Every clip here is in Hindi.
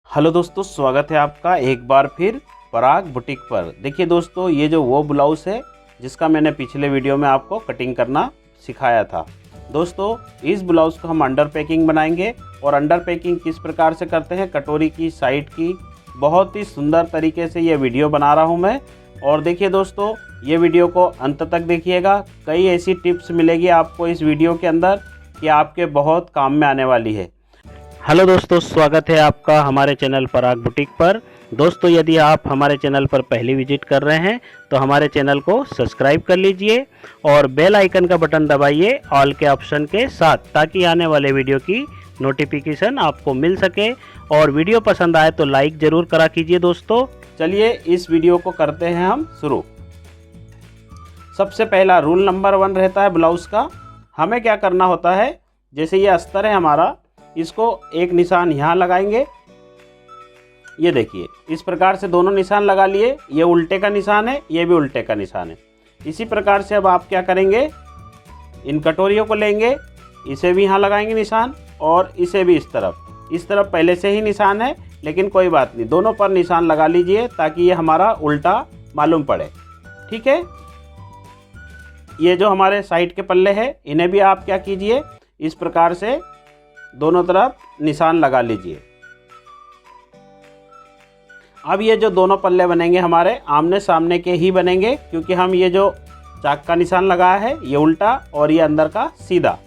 हेलो दोस्तों, स्वागत है आपका एक बार फिर पराग बुटीक पर। देखिए दोस्तों, ये जो वो ब्लाउज़ है जिसका मैंने पिछले वीडियो में आपको कटिंग करना सिखाया था। दोस्तों, इस ब्लाउज़ को हम अंडर पैकिंग बनाएंगे और अंडर पैकिंग किस प्रकार से करते हैं कटोरी की साइड की, बहुत ही सुंदर तरीके से ये वीडियो बना रहा हूँ मैं। और देखिए दोस्तों, ये वीडियो को अंत तक देखिएगा, कई ऐसी टिप्स मिलेगी आपको इस वीडियो के अंदर कि आपके बहुत काम में आने वाली है। हेलो दोस्तों, स्वागत है आपका हमारे चैनल पराग बुटीक पर। दोस्तों, यदि आप हमारे चैनल पर पहली विजिट कर रहे हैं तो हमारे चैनल को सब्सक्राइब कर लीजिए और बेल आइकन का बटन दबाइए ऑल के ऑप्शन के साथ, ताकि आने वाले वीडियो की नोटिफिकेशन आपको मिल सके। और वीडियो पसंद आए तो लाइक ज़रूर करा कीजिए। दोस्तों, चलिए इस वीडियो को करते हैं हम शुरू। सबसे पहला रूल नंबर 1 रहता है ब्लाउज़ का। हमें क्या करना होता है, जैसे ये अस्तर है हमारा, इसको एक निशान यहाँ लगाएंगे। ये देखिए, इस प्रकार से दोनों निशान लगा लिए। ये उल्टे का निशान है, ये भी उल्टे का निशान है। इसी प्रकार से अब आप क्या करेंगे, इन कटोरियों को लेंगे, इसे भी यहाँ लगाएंगे निशान और इसे भी इस तरफ पहले से ही निशान है, लेकिन कोई बात नहीं, दोनों पर निशान लगा लीजिए ताकि ये हमारा उल्टा मालूम पड़े। ठीक है। ये जो हमारे साइड के पल्ले हैं, इन्हें भी आप क्या कीजिए, इस प्रकार से दोनों तरफ निशान लगा लीजिए। अब ये जो दोनों पल्ले बनेंगे हमारे आमने सामने के ही बनेंगे, क्योंकि हम ये जो चाक का निशान लगाया है ये उल्टा और ये अंदर का सीधा।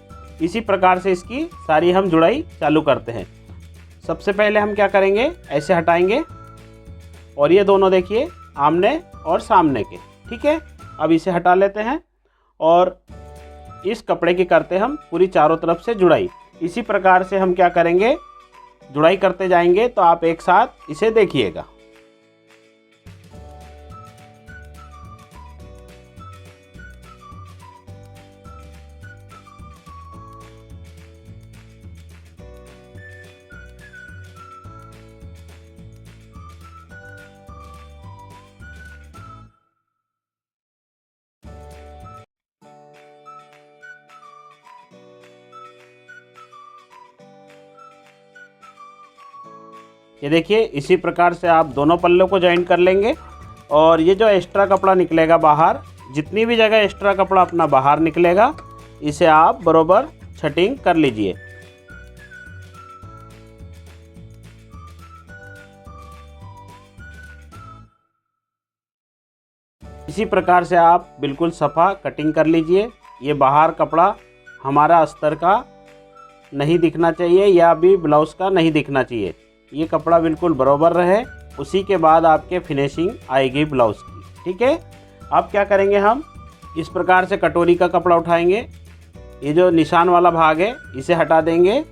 इसी प्रकार से इसकी सारी हम जुड़ाई चालू करते हैं। सबसे पहले हम क्या करेंगे, ऐसे हटाएंगे और ये दोनों देखिए आमने और सामने के। ठीक है। अब इसे हटा लेते हैं और इस कपड़े की करते हम पूरी चारों तरफ से जुड़ाई। इसी प्रकार से हम क्या करेंगे, जुड़ाई करते जाएंगे, तो आप एक साथ इसे देखिएगा। ये देखिए, इसी प्रकार से आप दोनों पल्लों को जॉइन कर लेंगे और ये जो एक्स्ट्रा कपड़ा निकलेगा बाहर, जितनी भी जगह एक्स्ट्रा कपड़ा अपना बाहर निकलेगा, इसे आप बरोबर छटिंग कर लीजिए। इसी प्रकार से आप बिल्कुल सफ़ा कटिंग कर लीजिए। ये बाहर कपड़ा हमारा अस्तर का नहीं दिखना चाहिए या भी ब्लाउज़ का नहीं दिखना चाहिए। ये कपड़ा बिल्कुल बराबर रहे, उसी के बाद आपके फिनिशिंग आएगी ब्लाउज़ की। ठीक है। अब क्या करेंगे, हम इस प्रकार से कटोरी का कपड़ा उठाएंगे, ये जो निशान वाला भाग है इसे हटा देंगे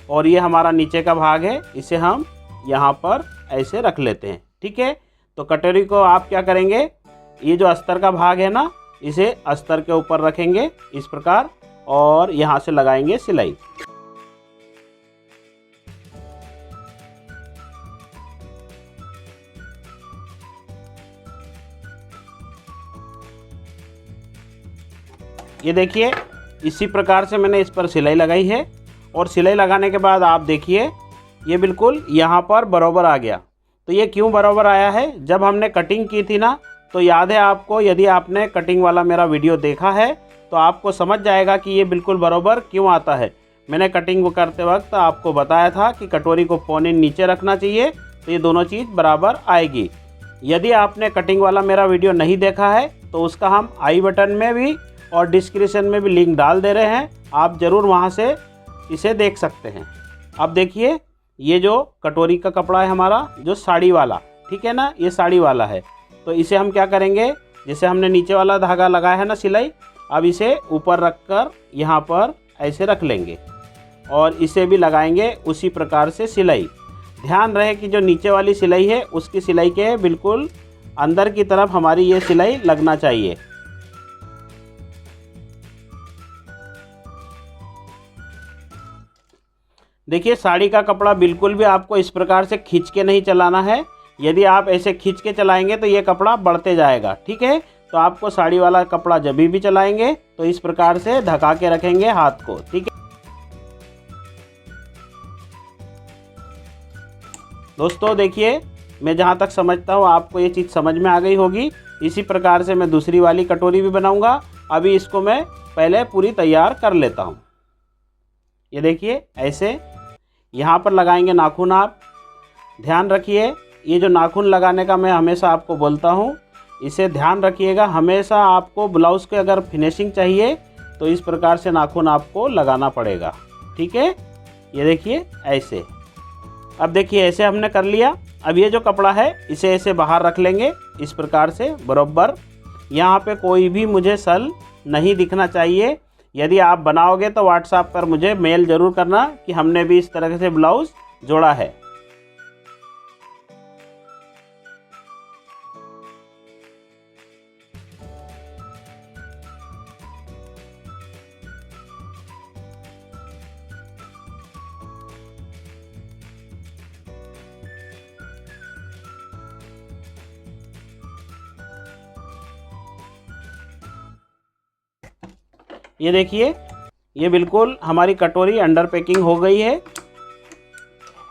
और ये हमारा नीचे का भाग है, इसे हम यहाँ पर ऐसे रख लेते हैं। ठीक है। तो कटोरी को आप क्या करेंगे, ये जो अस्तर का भाग है ना, इसे अस्तर के ऊपर रखेंगे इस प्रकार और यहाँ से लगाएंगे सिलाई। ये देखिए, इसी प्रकार से मैंने इस पर सिलाई लगाई है और सिलाई लगाने के बाद आप देखिए ये बिल्कुल यहाँ पर बराबर आ गया। तो ये क्यों बराबर आया है, जब हमने कटिंग की थी ना, तो याद है आपको, यदि आपने कटिंग वाला मेरा वीडियो देखा है तो आपको समझ जाएगा कि ये बिल्कुल बराबर क्यों आता है। मैंने कटिंग करते वक्त आपको बताया था कि कटोरी को पौने नीचे रखना चाहिए, तो ये दोनों चीज़ बराबर आएगी। यदि आपने कटिंग वाला मेरा वीडियो नहीं देखा है तो उसका हम आई बटन में भी और डिस्क्रिप्शन में भी लिंक डाल दे रहे हैं, आप ज़रूर वहाँ से इसे देख सकते हैं। अब देखिए, ये जो कटोरी का कपड़ा है हमारा, जो साड़ी वाला, ठीक है ना, ये साड़ी वाला है। तो इसे हम क्या करेंगे, जैसे हमने नीचे वाला धागा लगाया है ना सिलाई, अब इसे ऊपर रख कर यहाँ पर ऐसे रख लेंगे और इसे भी लगाएंगे उसी प्रकार से सिलाई। ध्यान रहे कि जो नीचे वाली सिलाई है उसकी सिलाई के बिल्कुल अंदर की तरफ हमारी ये सिलाई लगना चाहिए। देखिए, साड़ी का कपड़ा बिल्कुल भी आपको इस प्रकार से खींच के नहीं चलाना है। यदि आप ऐसे खींच के चलाएंगे तो ये कपड़ा बढ़ते जाएगा। ठीक है। तो आपको साड़ी वाला कपड़ा जब भी चलाएंगे तो इस प्रकार से ढका के रखेंगे हाथ को। ठीक है। दोस्तों देखिए, मैं जहाँ तक समझता हूँ आपको ये चीज़ समझ में आ गई होगी। इसी प्रकार से मैं दूसरी वाली कटोरी भी बनाऊँगा। अभी इसको मैं पहले पूरी तैयार कर लेता हूँ। ये देखिए ऐसे यहाँ पर लगाएंगे नाखून। आप ध्यान रखिए, ये जो नाखून लगाने का मैं हमेशा आपको बोलता हूँ, इसे ध्यान रखिएगा। हमेशा आपको ब्लाउज़ के अगर फिनिशिंग चाहिए तो इस प्रकार से नाखून आपको लगाना पड़ेगा, ठीक है। ये देखिए ऐसे। अब देखिए ऐसे हमने कर लिया। अब ये जो कपड़ा है इसे ऐसे बाहर रख लेंगे इस प्रकार से बराबर। यहाँ पे कोई भी मुझे सल नहीं दिखना चाहिए। यदि आप बनाओगे तो व्हाट्सएप पर मुझे मेल ज़रूर करना कि हमने भी इस तरह से ब्लाउज़ जोड़ा है। ये देखिए, ये बिल्कुल हमारी कटोरी अंडर पैकिंग हो गई है।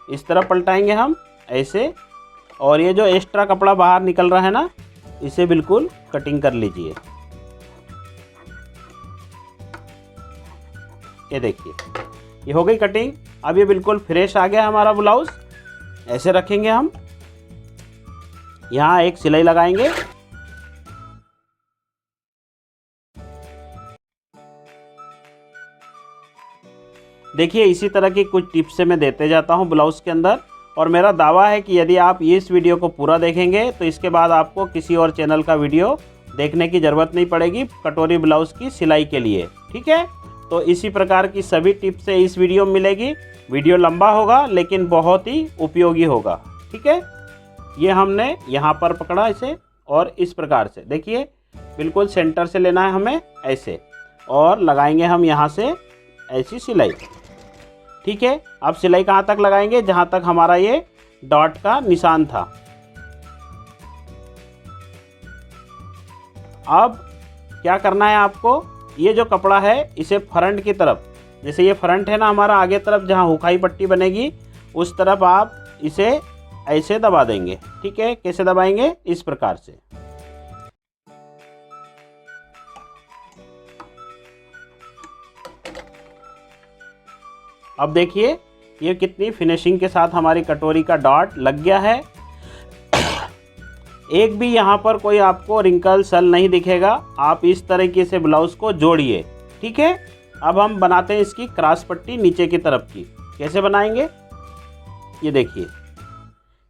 इस तरह पलटाएंगे हम ऐसे, और ये जो एक्स्ट्रा कपड़ा बाहर निकल रहा है ना, इसे बिल्कुल कटिंग कर लीजिए। ये देखिए, ये हो गई कटिंग। अब ये बिल्कुल फ्रेश आ गया हमारा ब्लाउज। ऐसे रखेंगे हम, यहाँ एक सिलाई लगाएंगे। देखिए इसी तरह की कुछ टिप्स से मैं देते जाता हूँ ब्लाउज़ के अंदर, और मेरा दावा है कि यदि आप इस वीडियो को पूरा देखेंगे तो इसके बाद आपको किसी और चैनल का वीडियो देखने की ज़रूरत नहीं पड़ेगी कटोरी ब्लाउज़ की सिलाई के लिए, ठीक है। तो इसी प्रकार की सभी टिप्स से इस वीडियो में मिलेगी। वीडियो लंबा होगा लेकिन बहुत ही उपयोगी होगा, ठीक है। ये हमने यहाँ पर पकड़ा इसे, और इस प्रकार से देखिए बिल्कुल सेंटर से लेना है हमें ऐसे, और लगाएंगे हम यहाँ से ऐसी सिलाई, ठीक है। अब सिलाई कहाँ तक लगाएंगे? जहाँ तक हमारा ये डॉट का निशान था। अब क्या करना है आपको, ये जो कपड़ा है इसे फ्रंट की तरफ, जैसे ये फ्रंट है ना हमारा, आगे तरफ जहाँ हुकाई पट्टी बनेगी उस तरफ आप इसे ऐसे दबा देंगे, ठीक है। कैसे दबाएंगे? इस प्रकार से। अब देखिए ये कितनी फिनिशिंग के साथ हमारी कटोरी का डॉट लग गया है। एक भी यहाँ पर कोई आपको रिंकल सल नहीं दिखेगा। आप इस तरीके से ब्लाउज को जोड़िए, ठीक है। अब हम बनाते हैं इसकी क्रॉस पट्टी नीचे की तरफ की। कैसे बनाएंगे? ये देखिए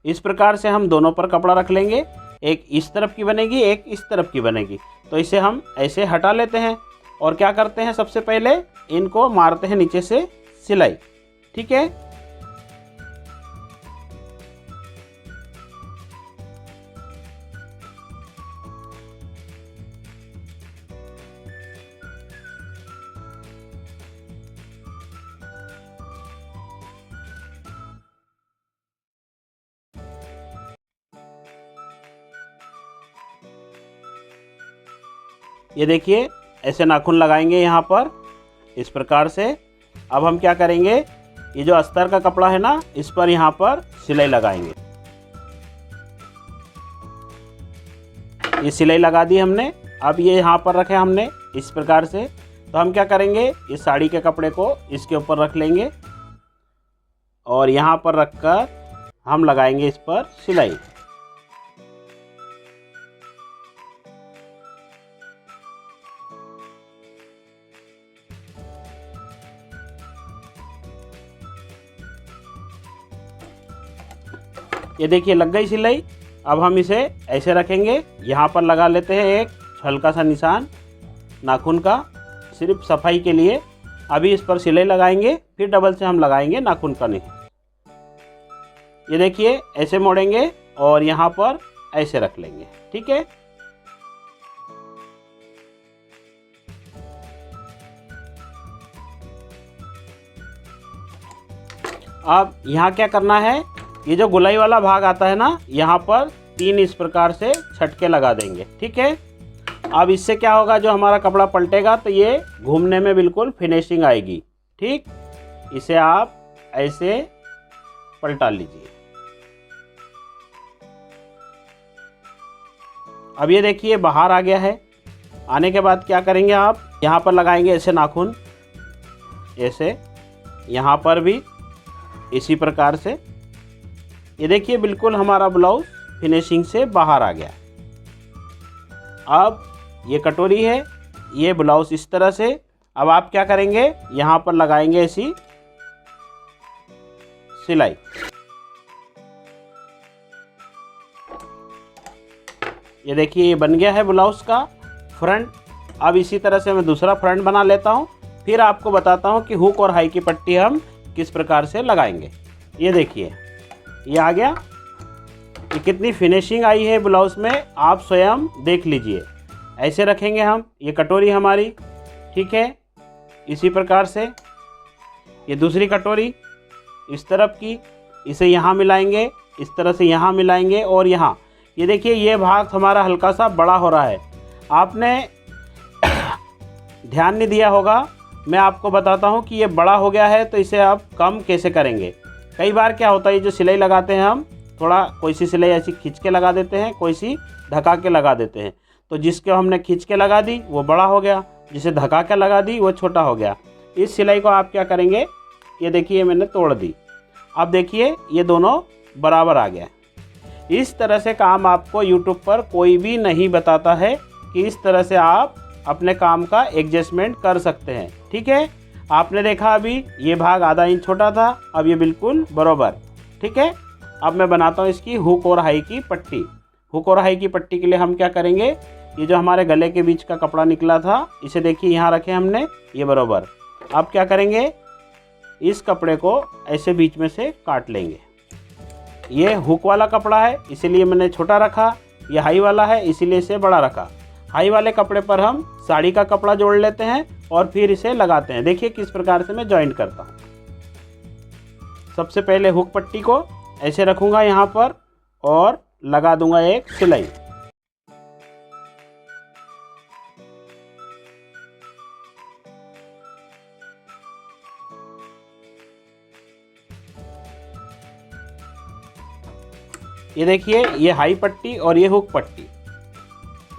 इस प्रकार से हम दोनों पर कपड़ा रख लेंगे। एक इस तरफ की बनेगी, एक इस तरफ की बनेगी। तो इसे हम ऐसे हटा लेते हैं, और क्या करते हैं, सबसे पहले इनको मारते हैं नीचे से सिलाई, ठीक है। ये देखिए ऐसे नाखून लगाएंगे यहाँ पर इस प्रकार से। अब हम क्या करेंगे, ये जो अस्तर का कपड़ा है ना, इस पर यहाँ पर सिलाई लगाएंगे। ये सिलाई लगा दी हमने। अब ये यहाँ पर रखे हमने इस प्रकार से। तो हम क्या करेंगे, इस साड़ी के कपड़े को इसके ऊपर रख लेंगे, और यहाँ पर रखकर हम लगाएंगे इस पर सिलाई। ये देखिए लग गई सिलाई। अब हम इसे ऐसे रखेंगे, यहाँ पर लगा लेते हैं एक हल्का सा निशान नाखून का, सिर्फ सफाई के लिए। अभी इस पर सिलाई लगाएंगे, फिर डबल से हम लगाएंगे नाखून का निशान। ये देखिए ऐसे मोड़ेंगे और यहाँ पर ऐसे रख लेंगे, ठीक है। अब यहाँ क्या करना है, ये जो गुलाई वाला भाग आता है ना, यहाँ पर 3 इस प्रकार से छटके लगा देंगे, ठीक है। अब इससे क्या होगा, जो हमारा कपड़ा पलटेगा तो ये घूमने में बिल्कुल फिनिशिंग आएगी, ठीक। इसे आप ऐसे पलटा लीजिए, अब ये देखिए बाहर आ गया है। आने के बाद क्या करेंगे आप, यहाँ पर लगाएंगे ऐसे नाखून, ऐसे यहाँ पर भी इसी प्रकार से। ये देखिए बिल्कुल हमारा ब्लाउज फिनिशिंग से बाहर आ गया। अब ये कटोरी है, ये ब्लाउज इस तरह से। अब आप क्या करेंगे, यहाँ पर लगाएंगे ऐसी सिलाई। ये देखिए ये बन गया है ब्लाउज का फ्रंट। अब इसी तरह से मैं दूसरा फ्रंट बना लेता हूँ, फिर आपको बताता हूँ कि हुक और हाई की पट्टी हम किस प्रकार से लगाएंगे। ये देखिए ये आ गया, ये कितनी फिनिशिंग आई है ब्लाउज में, आप स्वयं देख लीजिए। ऐसे रखेंगे हम, ये कटोरी हमारी, ठीक है। इसी प्रकार से ये दूसरी कटोरी इस तरफ की, इसे यहाँ मिलाएंगे, इस तरह से यहाँ मिलाएंगे और यहाँ। ये देखिए ये भाग हमारा हल्का सा बड़ा हो रहा है, आपने ध्यान नहीं दिया होगा। मैं आपको बताता हूँ कि ये बड़ा हो गया है, तो इसे आप कम कैसे करेंगे। कई बार क्या होता है, ये जो सिलाई लगाते हैं हम, थोड़ा कोई सी सिलाई ऐसी खींच के लगा देते हैं, कोई सी ढका के लगा देते हैं। तो जिसको हमने खींच के लगा दी वो बड़ा हो गया, जिसे ढका के लगा दी वो छोटा हो गया। इस सिलाई को आप क्या करेंगे, ये देखिए मैंने तोड़ दी। अब देखिए ये दोनों बराबर आ गया। इस तरह से काम आपको यूट्यूब पर कोई भी नहीं बताता है कि इस तरह से आप अपने काम का एडजस्टमेंट कर सकते हैं, ठीक है। आपने देखा अभी ये भाग आधा इंच छोटा था, अब ये बिल्कुल बराबर, ठीक है। अब मैं बनाता हूँ इसकी हुक और हाई की पट्टी। हुक और हाई की पट्टी के लिए हम क्या करेंगे, ये जो हमारे गले के बीच का कपड़ा निकला था, इसे देखिए यहाँ रखे हमने, ये बराबर। अब क्या करेंगे, इस कपड़े को ऐसे बीच में से काट लेंगे। ये हुक वाला कपड़ा है इसीलिए मैंने छोटा रखा, ये हाई वाला है इसीलिए इसे बड़ा रखा। हाई वाले कपड़े पर हम साड़ी का कपड़ा जोड़ लेते हैं और फिर इसे लगाते हैं। देखिए किस प्रकार से मैं जॉइंट करता हूँ। सबसे पहले हुक पट्टी को ऐसे रखूँगा यहाँ पर और लगा दूंगा एक सिलाई। ये देखिए ये हाई पट्टी और ये हुक पट्टी,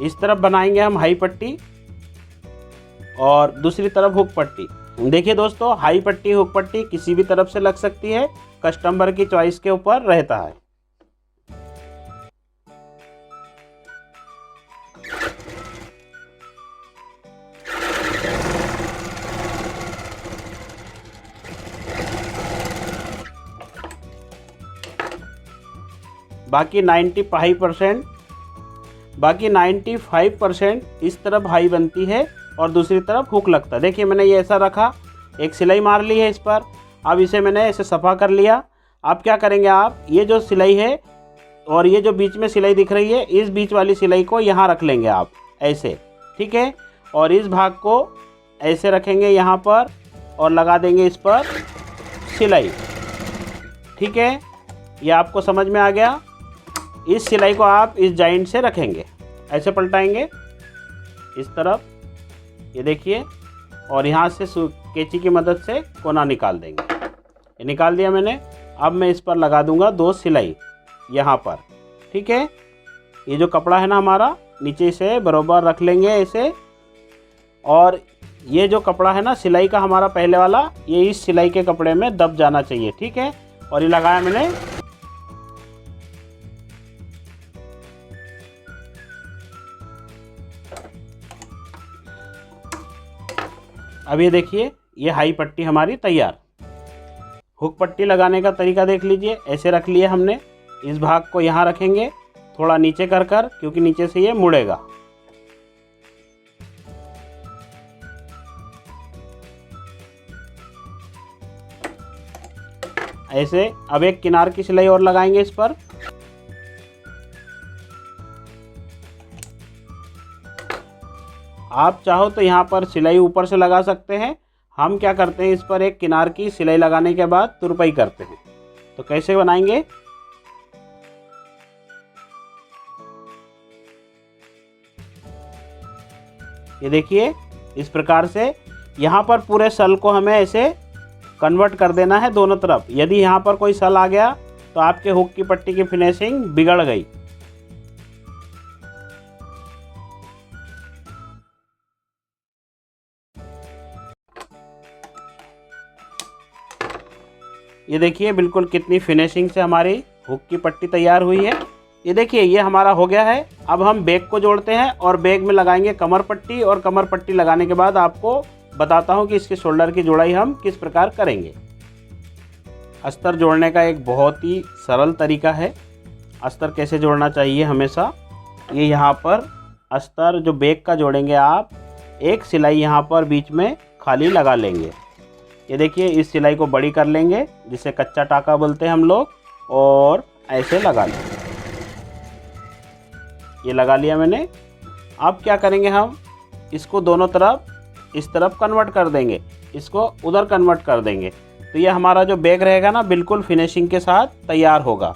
इस तरफ बनाएंगे हम हाई पट्टी और दूसरी तरफ हुक पट्टी। देखिए दोस्तों, हाई पट्टी हुक पट्टी किसी भी तरफ से लग सकती है, कस्टमर की चॉइस के ऊपर रहता है। बाकी 95% इस तरफ हाई बनती है और दूसरी तरफ हुक लगता है। देखिए मैंने ये ऐसा रखा, एक सिलाई मार ली है इस पर। अब इसे मैंने ऐसे सफ़ा कर लिया। अब क्या करेंगे आप, ये जो सिलाई है और ये जो बीच में सिलाई दिख रही है, इस बीच वाली सिलाई को यहाँ रख लेंगे आप ऐसे, ठीक है। और इस भाग को ऐसे रखेंगे यहाँ पर और लगा देंगे इस पर सिलाई, ठीक है। ये आपको समझ में आ गया। इस सिलाई को आप इस जॉइंट से रखेंगे, ऐसे पलटाएंगे इस तरफ, ये देखिए, और यहाँ से कैंची की मदद से कोना निकाल देंगे। ये निकाल दिया मैंने। अब मैं इस पर लगा दूंगा 2 सिलाई यहाँ पर, ठीक है। ये जो कपड़ा है ना हमारा, नीचे से बराबर रख लेंगे ऐसे। और ये जो कपड़ा है ना सिलाई का हमारा पहले वाला, ये इस सिलाई के कपड़े में दब जाना चाहिए, ठीक है। और ये लगाया मैंने। अब ये देखिए ये हाई पट्टी हमारी तैयार। हुक पट्टी लगाने का तरीका देख लीजिए। ऐसे रख लिए हमने, इस भाग को यहाँ रखेंगे थोड़ा नीचे कर क्योंकि नीचे से ये मुड़ेगा। ऐसे अब एक किनार की सिलाई और लगाएंगे इस पर। आप चाहो तो यहाँ पर सिलाई ऊपर से लगा सकते हैं। हम क्या करते हैं, इस पर एक किनार की सिलाई लगाने के बाद तुरपाई करते हैं। तो कैसे बनाएंगे, ये देखिए इस प्रकार से। यहाँ पर पूरे सल को हमें ऐसे कन्वर्ट कर देना है दोनों तरफ। यदि यहाँ पर कोई सल आ गया तो आपके हुक की पट्टी की फिनिशिंग बिगड़ गई। ये देखिए बिल्कुल कितनी फिनिशिंग से हमारी हुक की पट्टी तैयार हुई है। ये देखिए ये हमारा हो गया है। अब हम बैग को जोड़ते हैं और बैग में लगाएंगे कमर पट्टी, और कमर पट्टी लगाने के बाद आपको बताता हूँ कि इसके शोल्डर की जोड़ाई हम किस प्रकार करेंगे। अस्तर जोड़ने का एक बहुत ही सरल तरीका है। अस्तर कैसे जोड़ना चाहिए हमेशा, ये यहाँ पर अस्तर जो बैग का जोड़ेंगे आप, एक सिलाई यहाँ पर बीच में खाली लगा लेंगे। ये देखिए इस सिलाई को बड़ी कर लेंगे जिसे कच्चा टाका बोलते हैं हम लोग, और ऐसे लगा लेंगे। ये लगा लिया मैंने। अब क्या करेंगे, हम इसको दोनों तरफ इस तरफ कन्वर्ट कर देंगे, इसको उधर कन्वर्ट कर देंगे। तो ये हमारा जो बैग रहेगा ना बिल्कुल फिनिशिंग के साथ तैयार होगा।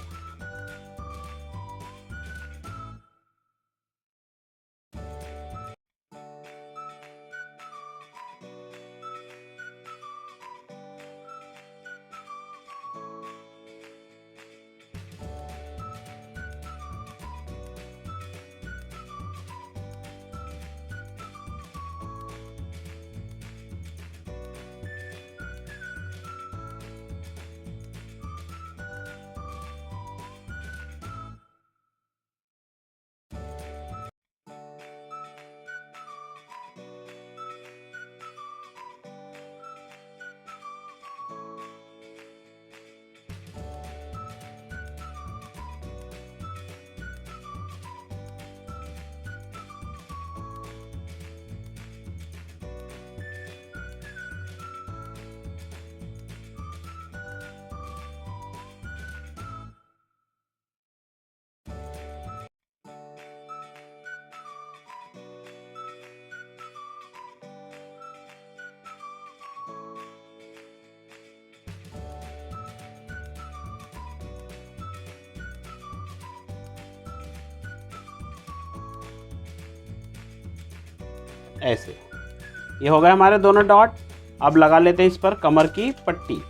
ऐसे ये हो गए हमारे दोनों डॉट। अब लगा लेते हैं इस पर कमर की पट्टी।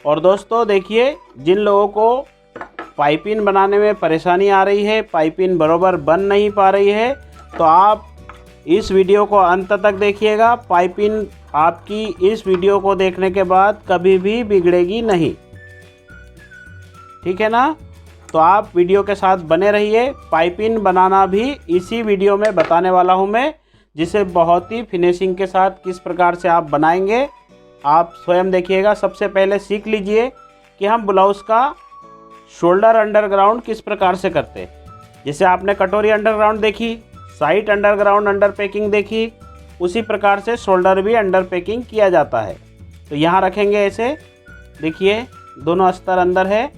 और दोस्तों देखिए, जिन लोगों को पाइपिंग बनाने में परेशानी आ रही है, पाइपिंग बरोबर बन नहीं पा रही है, तो आप इस वीडियो को अंत तक देखिएगा। पाइपिंग आपकी इस वीडियो को देखने के बाद कभी भी बिगड़ेगी नहीं, ठीक है ना। तो आप वीडियो के साथ बने रहिए। पाइपिंग बनाना भी इसी वीडियो में बताने वाला हूं मैं, जिसे बहुत ही फिनिशिंग के साथ किस प्रकार से आप बनाएंगे, आप स्वयं देखिएगा। सबसे पहले सीख लीजिए कि हम ब्लाउज़ का शोल्डर अंडरग्राउंड किस प्रकार से करते हैं। जैसे आपने कटोरी अंडरग्राउंड देखी, साइड अंडरग्राउंड अंडर पैकिंग देखी, उसी प्रकार से शोल्डर भी अंडर पैकिंग किया जाता है। तो यहाँ रखेंगे ऐसे, देखिए दोनों अस्तर अंदर है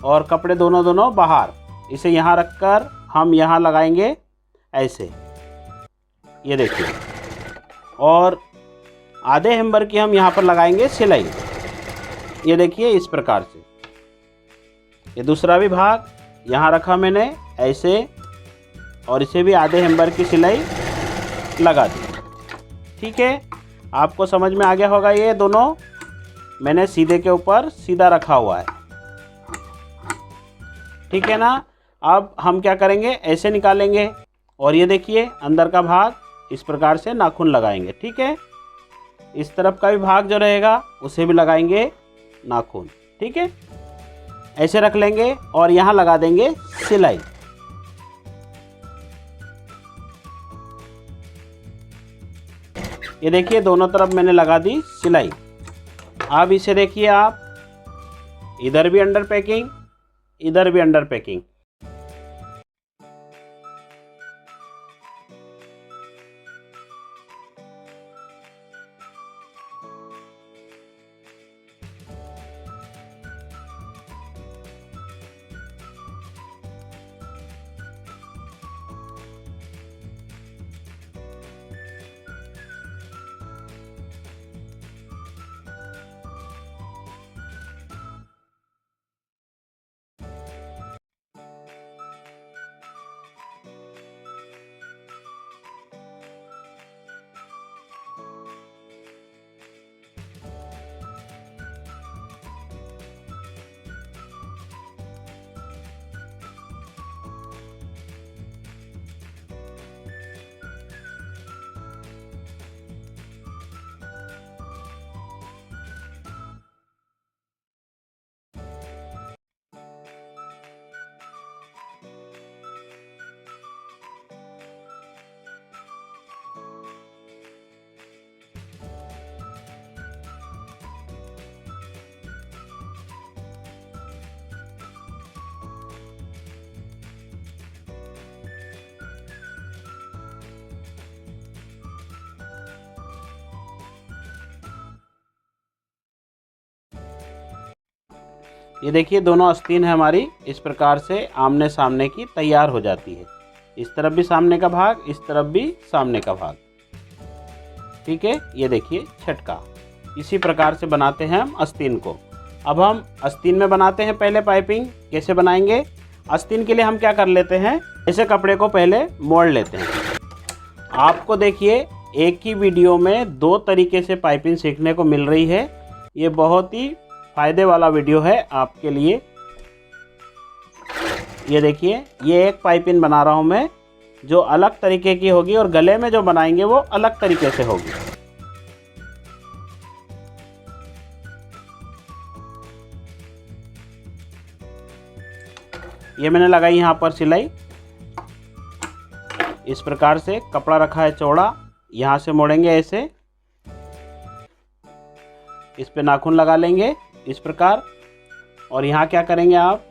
और कपड़े दोनों बाहर। इसे यहाँ रखकर हम यहाँ लगाएंगे ऐसे, ये देखिए। और आधे हेम्बर की हम यहाँ पर लगाएंगे सिलाई, ये देखिए इस प्रकार से। ये दूसरा भी भाग यहाँ रखा मैंने ऐसे, और इसे भी आधे हेम्बर की सिलाई लगा दी, ठीक है। आपको समझ में आ गया होगा। ये दोनों मैंने सीधे के ऊपर सीधा रखा हुआ है, ठीक है ना। अब हम क्या करेंगे, ऐसे निकालेंगे और ये देखिए अंदर का भाग इस प्रकार से नाखून लगाएंगे, ठीक है। इस तरफ का भी भाग जो रहेगा उसे भी लगाएंगे नाखून, ठीक है। ऐसे रख लेंगे और यहाँ लगा देंगे सिलाई। ये देखिए दोनों तरफ मैंने लगा दी सिलाई। अब इसे देखिए आप, इधर भी अंडर पैकिंग, इधर भी अंडर पैकिंग। ये देखिए दोनों आस्तीन है हमारी इस प्रकार से आमने सामने की तैयार हो जाती है। इस तरफ भी सामने का भाग, इस तरफ भी सामने का भाग। ठीक है, ये देखिए छटका। इसी प्रकार से बनाते हैं हम आस्तीन को। अब हम आस्तीन में बनाते हैं पहले पाइपिंग। कैसे बनाएंगे? आस्तीन के लिए हम क्या कर लेते हैं, ऐसे कपड़े को पहले मोड़ लेते हैं। आपको देखिए एक ही वीडियो में दो तरीके से पाइपिंग सीखने को मिल रही है। ये बहुत ही फ़ायदे वाला वीडियो है आपके लिए। ये देखिए, ये एक पाइपिंग बना रहा हूँ मैं जो अलग तरीके की होगी, और गले में जो बनाएंगे वो अलग तरीके से होगी। ये मैंने लगाई यहाँ पर सिलाई। इस प्रकार से कपड़ा रखा है चौड़ा, यहाँ से मोड़ेंगे ऐसे, इस पे नाखून लगा लेंगे इस प्रकार। और यहाँ क्या करेंगे आप,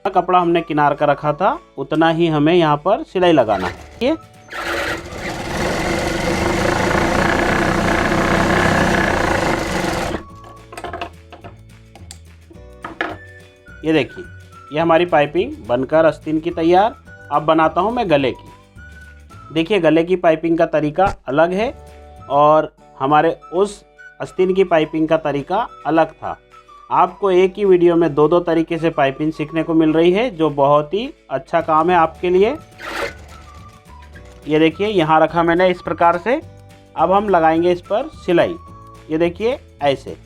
कपड़ा हमने किनार का रखा था उतना ही हमें यहाँ पर सिलाई लगाना है। ये देखिए, ये हमारी पाइपिंग बनकर आस्तीन की तैयार। अब बनाता हूँ मैं गले की। देखिए गले की पाइपिंग का तरीका अलग है और हमारे उस आस्तीन की पाइपिंग का तरीका अलग था। आपको एक ही वीडियो में दो दो तरीके से पाइपिंग सीखने को मिल रही है, जो बहुत ही अच्छा काम है आपके लिए। ये देखिए यहाँ रखा मैंने इस प्रकार से। अब हम लगाएंगे इस पर सिलाई। ये देखिए ऐसे।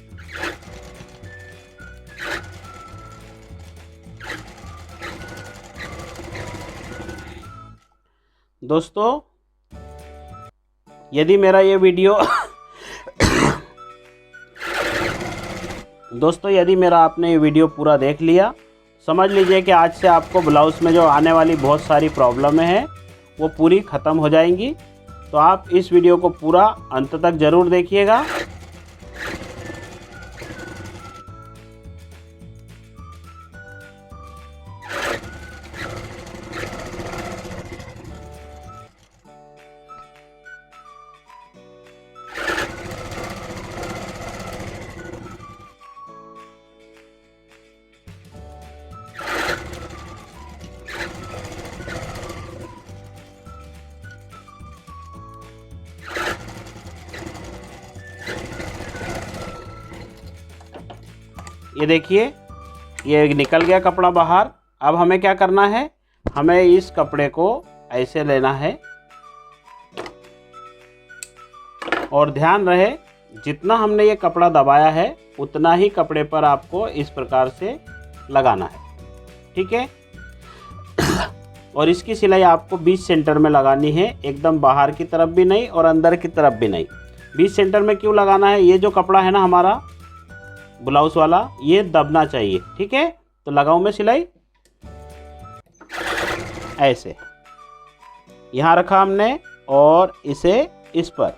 दोस्तों यदि मेरा ये वीडियो यदि मेरा आपने ये वीडियो पूरा देख लिया, समझ लीजिए कि आज से आपको ब्लाउज़ में जो आने वाली बहुत सारी प्रॉब्लमें हैं वो पूरी ख़त्म हो जाएंगी। तो आप इस वीडियो को पूरा अंत तक ज़रूर देखिएगा। ये देखिए ये निकल गया कपड़ा बाहर। अब हमें क्या करना है, हमें इस कपड़े को ऐसे लेना है और ध्यान रहे जितना हमने ये कपड़ा दबाया है उतना ही कपड़े पर आपको इस प्रकार से लगाना है। ठीक है, और इसकी सिलाई आपको 20 सेंटर में लगानी है, एकदम बाहर की तरफ भी नहीं और अंदर की तरफ भी नहीं। 20 सेंटर में क्यों लगाना है, ये जो कपड़ा है ना हमारा ब्लाउज वाला, ये दबना चाहिए। ठीक है, तो लगाऊं मैं सिलाई ऐसे। यहाँ रखा हमने और इसे इस पर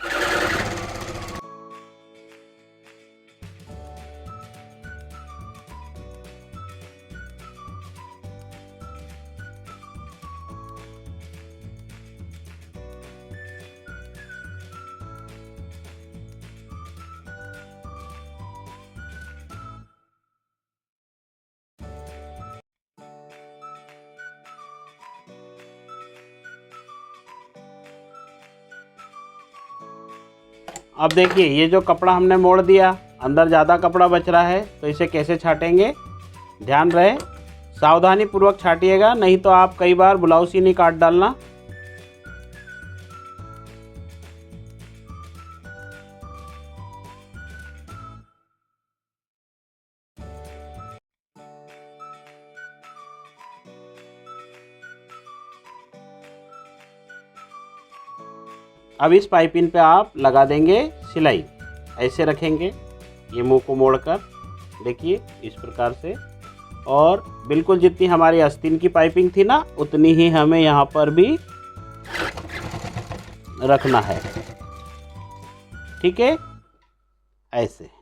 अब देखिए ये जो कपड़ा हमने मोड़ दिया, अंदर ज़्यादा कपड़ा बच रहा है, तो इसे कैसे छाटेंगे, ध्यान रहे सावधानी पूर्वक छाटिएगा, नहीं तो आप कई बार ब्लाउज ही नहीं काट डालना। अब इस पाइपिंग पे आप लगा देंगे सिलाई, ऐसे रखेंगे ये मुंह को मोड़कर, देखिए इस प्रकार से, और बिल्कुल जितनी हमारी आस्तीन की पाइपिंग थी ना उतनी ही हमें यहाँ पर भी रखना है, ठीक है, ऐसे।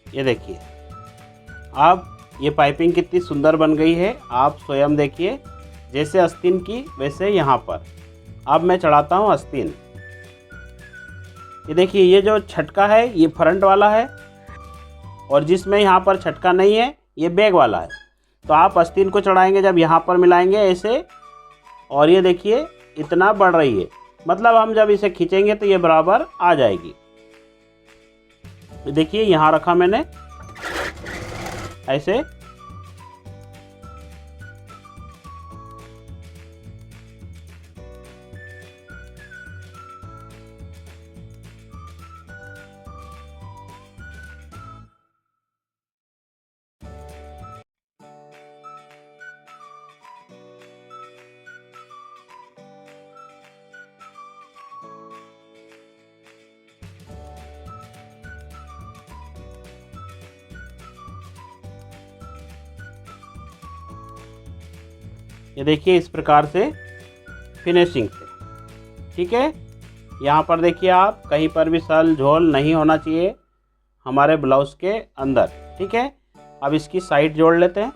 ये देखिए अब ये पाइपिंग कितनी सुंदर बन गई है, आप स्वयं देखिए, जैसे आस्तीन की वैसे यहाँ पर। अब मैं चढ़ाता हूँ आस्तीन। ये देखिए ये जो छटका है ये फ्रंट वाला है, और जिसमें यहाँ पर छटका नहीं है ये बैक वाला है। तो आप आस्तीन को चढ़ाएंगे जब यहाँ पर मिलाएंगे ऐसे, और ये देखिए इतना बढ़ रही है, मतलब हम जब इसे खींचेंगे तो ये बराबर आ जाएगी। देखिए यहाँ रखा मैंने ऐसे, ये देखिए इस प्रकार से फिनिशिंग से, ठीक है। यहाँ पर देखिए आप कहीं पर भी सल झोल नहीं होना चाहिए हमारे ब्लाउज के अंदर, ठीक है। अब इसकी साइड जोड़ लेते हैं।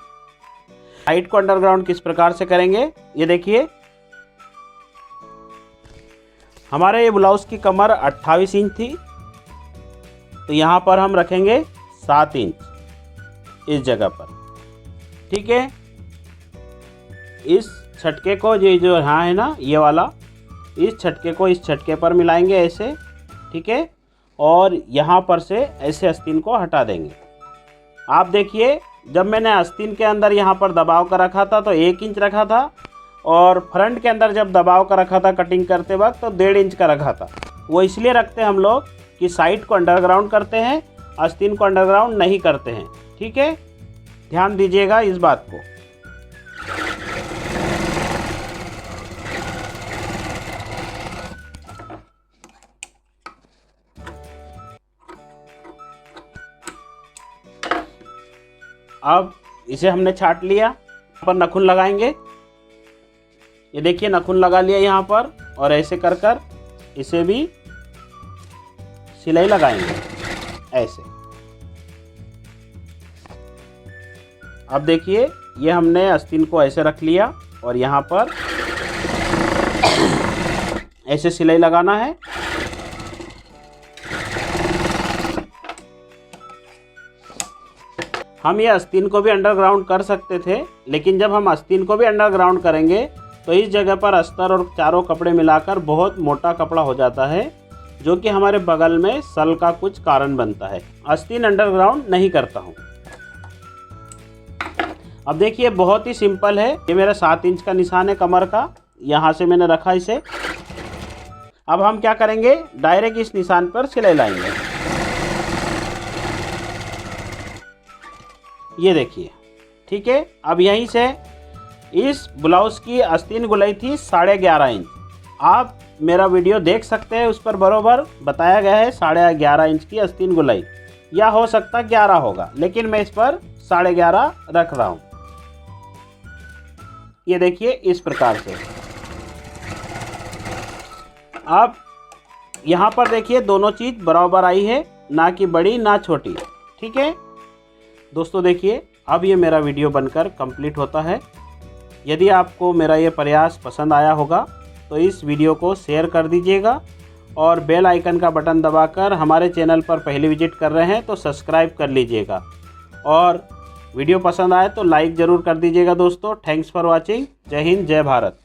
साइड को अंडरग्राउंड किस प्रकार से करेंगे, ये देखिए हमारे ये ब्लाउज की कमर 28 इंच थी, तो यहाँ पर हम रखेंगे 7 इंच इस जगह पर, ठीक है। इस छटके को ये जो यहाँ है ना ये वाला, इस छटके को इस छटके पर मिलाएंगे ऐसे, ठीक है, और यहाँ पर से ऐसे आस्तीन को हटा देंगे। आप देखिए जब मैंने आस्तीन के अंदर यहाँ पर दबाव कर रखा था तो 1 इंच रखा था, और फ्रंट के अंदर जब दबाव कर रखा था कटिंग करते वक्त तो 1.5 इंच का रखा था। वो इसलिए रखते हैं हम लोग कि साइड को अंडरग्राउंड करते हैं, आस्तीन को अंडरग्राउंड नहीं करते हैं, ठीक है, ध्यान दीजिएगा इस बात को। अब इसे हमने छाट लिया, यहाँ पर नाखून लगाएंगे, ये देखिए नाखून लगा लिया यहाँ पर, और ऐसे कर कर इसे भी सिलाई लगाएंगे ऐसे। अब देखिए ये हमने आस्तीन को ऐसे रख लिया, और यहाँ पर ऐसे सिलाई लगाना है। हम ये आस्तीन को भी अंडरग्राउंड कर सकते थे, लेकिन जब हम आस्तीन को भी अंडरग्राउंड करेंगे तो इस जगह पर अस्तर और चारों कपड़े मिलाकर बहुत मोटा कपड़ा हो जाता है, जो कि हमारे बगल में सल का कुछ कारण बनता है। आस्तीन अंडरग्राउंड नहीं करता हूँ। अब देखिए बहुत ही सिंपल है, ये मेरा 7 इंच का निशान है कमर का, यहाँ से मैंने रखा इसे। अब हम क्या करेंगे, डायरेक्ट इस निशान पर सिलाई लाएंगे, ये देखिए, ठीक है। अब यहीं से इस ब्लाउज की आस्तीन गुलाई थी 11.5 इंच। आप मेरा वीडियो देख सकते हैं, उस पर बरोबर बताया गया है 11.5 इंच की आस्तीन गुलाई, या हो सकता 11 होगा, लेकिन मैं इस पर 11.5 रख रहा हूँ। ये देखिए इस प्रकार से। अब यहाँ पर देखिए दोनों चीज़ बराबर आई है, ना कि बड़ी ना छोटी। ठीक है दोस्तों, देखिए अब ये मेरा वीडियो बनकर कंप्लीट होता है। यदि आपको मेरा ये प्रयास पसंद आया होगा तो इस वीडियो को शेयर कर दीजिएगा और बेल आइकन का बटन दबाकर हमारे चैनल पर पहली विजिट कर रहे हैं तो सब्सक्राइब कर लीजिएगा और वीडियो पसंद आए तो लाइक ज़रूर कर दीजिएगा दोस्तों। Thanks for watching. जय हिंद, जय भारत।